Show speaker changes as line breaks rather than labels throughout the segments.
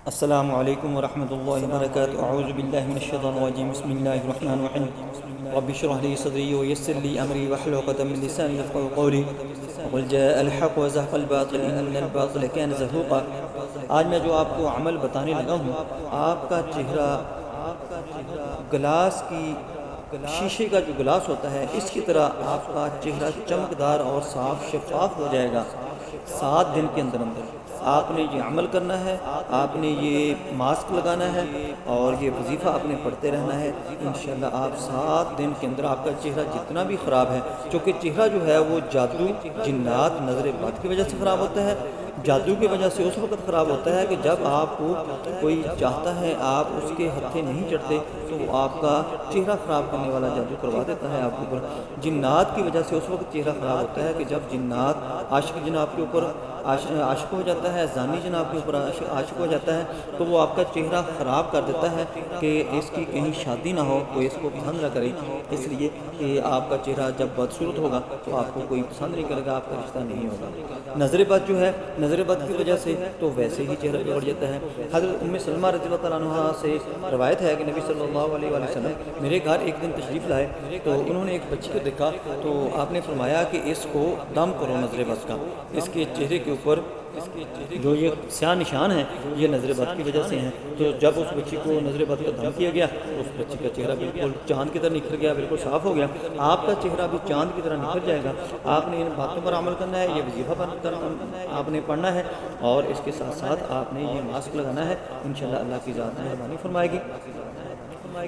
السلام علیکم ورحمۃ اللہ وبرکاتہ۔ اعوذ باللہ من الشیطان الرجیم، بسم اللہ الرحمن الرحیم۔ رب اشرح لي صدری ویسر لي امری واحلل عقدۃ من لسانی یفقهوا قولی وقل جاء الحق وزهق الباطل ان الباطل كان زهوقا۔ آج میں جو آپ کو عمل بتانے لگا ہوں، آپ کا چہرہ گلاس کی شیشے کا جو گلاس ہوتا ہے اس کی طرح آپ کا چہرہ چمکدار اور صاف شفاف ہو جائے گا 7 دن کے اندر اندر۔ آپ نے یہ عمل کرنا ہے، آپ نے یہ ماسک لگانا ہے اور یہ وظیفہ آپ نے پڑھتے رہنا ہے۔ انشاءاللہ آپ 7 دن کے اندر آپ کا چہرہ جتنا بھی خراب ہے، چونکہ چہرہ جو ہے وہ جادو، جنات، نظر بد کی وجہ سے خراب ہوتا ہے۔ جادو کی وجہ سے اس وقت خراب ہوتا ہے کہ جب آپ کو کوئی چاہتا ہے، آپ اس کے ہتھے نہیں چڑھتے تو وہ آپ کا چہرہ خراب کرنے والا جادو کروا دیتا ہے آپ کے اوپر۔ جنات کی وجہ سے اس وقت چہرہ خراب ہوتا ہے کہ جب جنات عاشق جن آپ کے اوپر عاشق ہو جاتا ہے، زانی جن آپ کے اوپر عاشق ہو جاتا ہے تو وہ آپ کا چہرہ خراب کر دیتا ہے کہ اس کی کہیں شادی نہ ہو، کوئی اس کو پسند نہ کرے، اس لیے کہ آپ کا چہرہ جب بدصورت ہوگا تو آپ کو کوئی پسند نہیں کرے گا، آپ کا رشتہ نہیں ہوگا۔ نظر بد جو ہے، نظر بد کی وجہ سے تو ویسے ہی چہرہ بگڑ جاتا ہے۔ حضرت ام سلمہ رضی اللہ تعالیٰ عنہ سے روایت ہے کہ نبی صلی اللہ علیہ وآلہ وسلم میرے گھر ایک دن تشریف لائے تو انہوں نے ایک بچی کو دیکھا تو آپ نے فرمایا کہ اس کو دم کرو نظر بد کا، اس کے چہرے کے اوپر جو یہ سیاہ نشان ہیں یہ نظر بد کی وجہ سے ہیں۔ تو جب اس بچی کو نظر بد کا دم کیا گیا تو اس بچی کا چہرہ بالکل چاند کی طرح نکھر گیا، بالکل صاف ہو گیا۔ آپ کا چہرہ بھی چاند کی طرح نکھر جائے گا۔ آپ نے ان باتوں پر عمل کرنا ہے، یہ وظیفہ پر آپ نے پڑھنا ہے اور اس کے ساتھ ساتھ آپ نے یہ ماسک لگانا ہے۔ انشاءاللہ اللہ کی ذات مہربانی فرمائے گی۔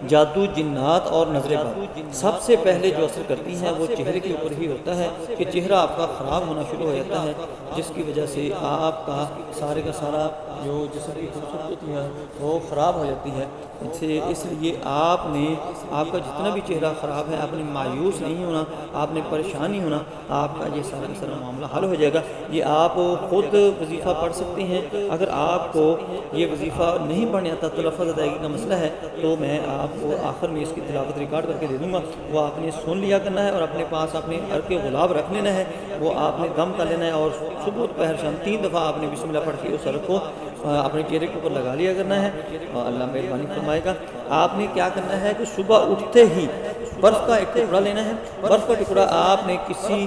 جادو، جنات اور نظر بد سب سے پہلے جو اثر کرتی ہیں وہ چہرے کے اوپر ہی ہوتا ہے کہ چہرہ آپ کا خراب ہونا شروع ہو جاتا ہے، جس کی وجہ سے آپ کا سارے کا سارا جو جسم کی خوبصورتی ہے وہ خراب ہو جاتی ہے۔ اس لیے آپ کا جتنا بھی چہرہ خراب ہے آپ نے مایوس نہیں ہونا، آپ نے پریشان نہیں ہونا، آپ کا یہ سارا کا سارا معاملہ حل ہو جائے گا۔ یہ آپ خود وظیفہ پڑھ سکتے ہیں۔ اگر آپ کو یہ وظیفہ نہیں پڑھنے آتا تو لفظ ادائیگی کا مسئلہ ہے تو میں آپ کو آخر میں اس کی تلاوت ریکارڈ کر کے دے دوں گا، وہ آپ نے سن لیا کرنا ہے اور اپنے پاس اپنے عرق غلاب رکھ لینا ہے، وہ آپ نے دم کر لینا ہے اور صبح دوپہر شام 3 دفعہ آپ نے بسم اللہ پڑھ کے اس عرق کو اپنے چہرے کے اوپر لگا لیا کرنا ہے اور اللہ مہربانی فرمائے گا۔ آپ نے کیا کرنا ہے کہ صبح اٹھتے ہی برف کا ایک ٹکڑا لینا ہے۔ برف کا ٹکڑا آپ نے کسی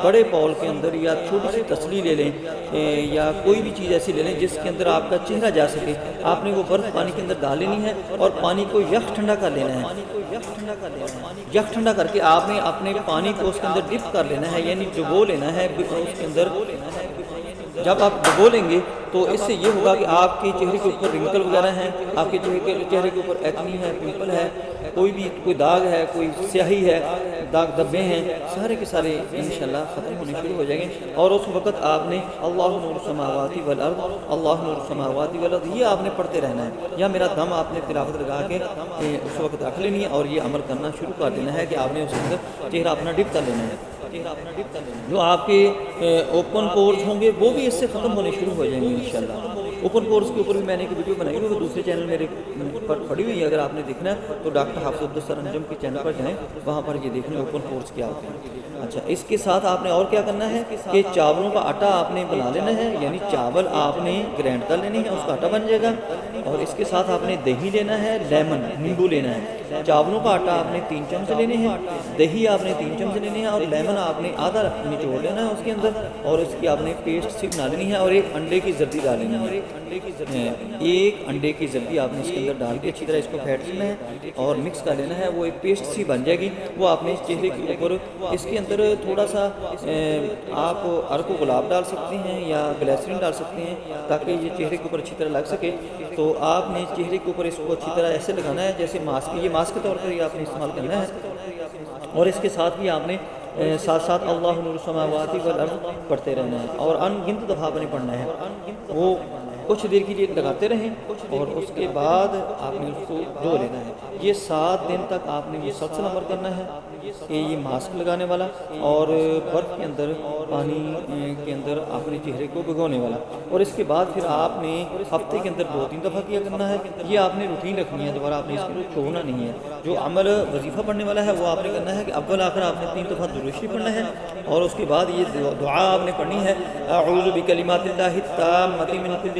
بڑے باؤل کے اندر یا چھوٹی سی تسلی لے لیں یا کوئی بھی چیز ایسی لے لیں جس کے اندر آپ کا چہرہ جا سکے۔ آپ نے وہ برف پانی کے اندر ڈال لینی ہے اور پانی کو یک ٹھنڈا کر لینا ہے۔ یک ٹھنڈا کر کے آپ نے اپنے پانی کو اس کے اندر ڈپ کر لینا ہے، یعنی ڈبو لینا ہے اس کے اندر۔ جب آپ ڈبو لیں گے تو اس سے یہ ہوگا کہ آپ کے چہرے کے اوپر رنکل وغیرہ ہیں، آپ کے چہرے کے اوپر ایکنی ہے، پمپل ہے، کوئی داغ ہے، کوئی سیاہی ہے، داغ دبے ہیں، سارے کے سارے انشاءاللہ ختم ہونے شروع ہو جائیں گے۔ اور اس وقت آپ نے اللہ نور السماوات والارض، اللہ نور السماوات والارض یہ آپ نے پڑھتے رہنا ہے، یا میرا دم آپ نے تلاوت لگا کے اس وقت رکھ لینی ہے اور یہ عمل کرنا شروع کر دینا ہے کہ آپ نے اس کے اندر چہرہ اپنا ڈپ کر لینا ہے۔ جو آپ کے اوپن پورز ہوں گے وہ بھی اس سے ختم ہونے شروع ہو جائیں گے انشاءاللہ۔ اوپن کورس کے اوپر بھی میں نے ایک ویڈیو بنائی ہوئی، وہ دوسرے چینل میرے پر پڑی ہوئی ہے، اگر آپ نے دیکھنا ہے تو ڈاکٹر حافظ عبدالستار انجم کے چینل پر جائیں، وہاں پر یہ دیکھنا اوپن کورس کیا ہوتے ہیں۔ اچھا، اس کے ساتھ آپ نے اور کیا کرنا ہے کہ چاولوں کا آٹا آپ نے بنا لینا ہے، یعنی چاول آپ نے گرینڈ کر لینے ہیں، اس کا آٹا بن جائے گا۔ اور اس کے ساتھ آپ نے دہی لینا ہے، لیمن نیمبو لینا ہے۔ چاولوں کا آٹا آپ نے 3 چمچ لینے ہیں، دہی آپ نے 3 چمچ لینے ہیں اور لیمن آپ نے آدھا نچوڑ لینا ہے اس کے اندر، اور اس کی آپ نے پیسٹ سی بنا لینی ہے اور 1 انڈے کی زردی ڈالنی ہے۔ 1 انڈے کی زردی آپ نے اس کے اندر ڈال کے اچھی طرح اس کو پھینٹ لینا ہے اور مکس کر لینا ہے، وہ ایک پیسٹ سی بن جائے گی۔ وہ آپ نے اس چہرے کے اوپر اس کے اندر تھوڑا سا آپ عرق گلاب ڈال سکتے ہیں یا گلیسرین ڈال سکتے ہیں تاکہ یہ چہرے کے اوپر اچھی طرح لگ سکے۔ تو آپ نے چہرے کے اوپر اس کو اچھی طرح ایسے لگانا ہے جیسے ماسک، یہ ماسک کے طور پر یہ آپ نے استعمال کرنا ہے۔ اور اس کے ساتھ بھی آپ نے ساتھ ساتھ اللہ نور السماوات والارض پڑھتے رہنا ہے اور ان گنت دفعہ آپ نے پڑھنا ہے۔ وہ کچھ دیر کے لیے لگاتے رہیں اور اس کے بعد آپ نے اس کو دھو لینا ہے۔ یہ 7 دن تک آپ نے یہ مسلسل عمل کرنا ہے کہ یہ ماسک لگانے والا اور برف کے اندر، پانی کے اندر اپنے چہرے کو بھگونے والا، اور اس کے بعد پھر آپ نے ہفتے کے اندر 2-3 دفعہ کیا کرنا ہے۔ یہ آپ نے روٹین رکھنی ہے، دوبارہ آپ نے اس کو چھوڑنا نہیں ہے۔ جو عمل وظیفہ پڑھنے والا ہے وہ آپ نے کرنا ہے کہ اول آخر آپ نے 3 دفعہ درود شریف پڑھنا ہے اور اس کے بعد یہ دعا آپ نے پڑھنی ہے، اعوذ بکلمات اللہ التامۃ من کل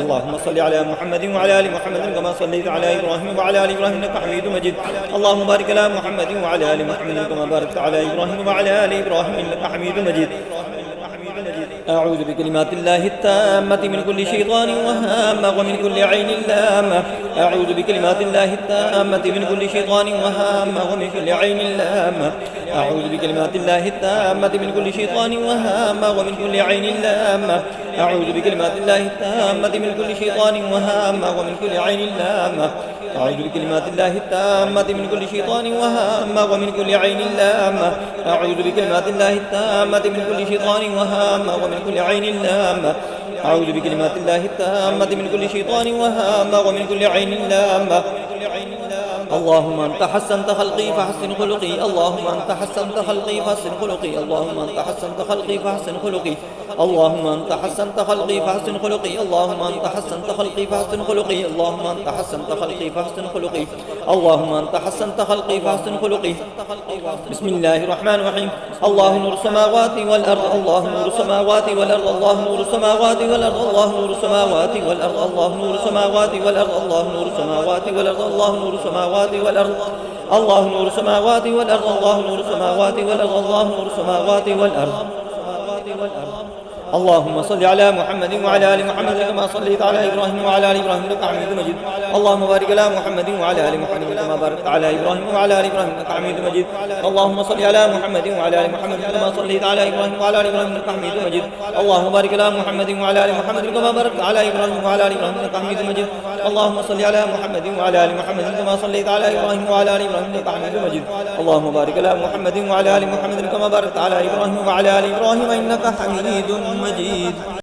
اللهم صل على محمد وعلى ال محمد كما صليت على ابراهيم وعلى ال ابراهيم انك حميد مجيد. اللهم بارك على محمد وعلى ال محمد كما باركت على ابراهيم وعلى ال ابراهيم انك حميد مجيد. أعوذ بكلمات الله التامة من كل شيطان وهامة ومن كل عين لامة. أعوذ بكلمات الله التامة من كل شيطان وهامة ومن كل عين لامة. أعوذ بكلمات الله التامة من كل شيطان وهامة ومن كل عين لامة. أعوذ بكلمات الله التامة من كل شيطان وهامة ومن كل عين لامة. أعوذ بكلمات الله التامة من كل شيطان وهامة ومن كل عين لامة. أعوذ بكلمات الله التامة من كل شيطان وهامة ومن كل عين لامة. أعوذ بكلمات الله التامة من كل شيطان وهامة ومن كل عين لامة. اللهم أنت حسنت خلقي فحسن خلقي. اللهم أنت حسنت خلقي فحسن خلقي. اللهم أنت حسنت خلقي فحسن خلقي. اللهم أنت حسنت خلقي فحسن خلقي. اللهم أنت حسنت خلقي فحسن خلقي. اللهم أنت حسنت خلقي فحسن خلقي. اللهم أنت حسنت خلقي فحسن خلقي. بسم الله الرحمن الرحيم. الله نور السماوات والأرض. الله نور السماوات والأرض. الله نور السماوات والأرض. الله نور السماوات والأرض. الله نور السماوات والأرض. الله نور السماوات والأرض. الله نور السماوات والأرض. الله نور السماوات والأرض. الله نور السماوات والأرض. الله نور السماوات والأرض. اللهم صل على محمد وعلى ال محمد كما صليت على ابراهيم وعلى ال ابراهيم انك حميد مجيد. اللهم بارك على محمد وعلى ال محمد كما باركت على ابراهيم وعلى ال ابراهيم انك حميد مجيد. اللهم صل على محمد وعلى ال محمد كما صليت على ابراهيم وعلى ال ابراهيم انك حميد مجيد. اللهم بارك على محمد وعلى ال محمد كما باركت على ابراهيم وعلى ال ابراهيم انك حميد مجيد. اللهم صل على محمد وعلى ال محمد كما صليت على ابراهيم وعلى ال ابراهيم انك حميد مجيد. اللهم بارك على محمد وعلى ال محمد كما باركت على ابراهيم وعلى ال ابراهيم انك حميد مجيد.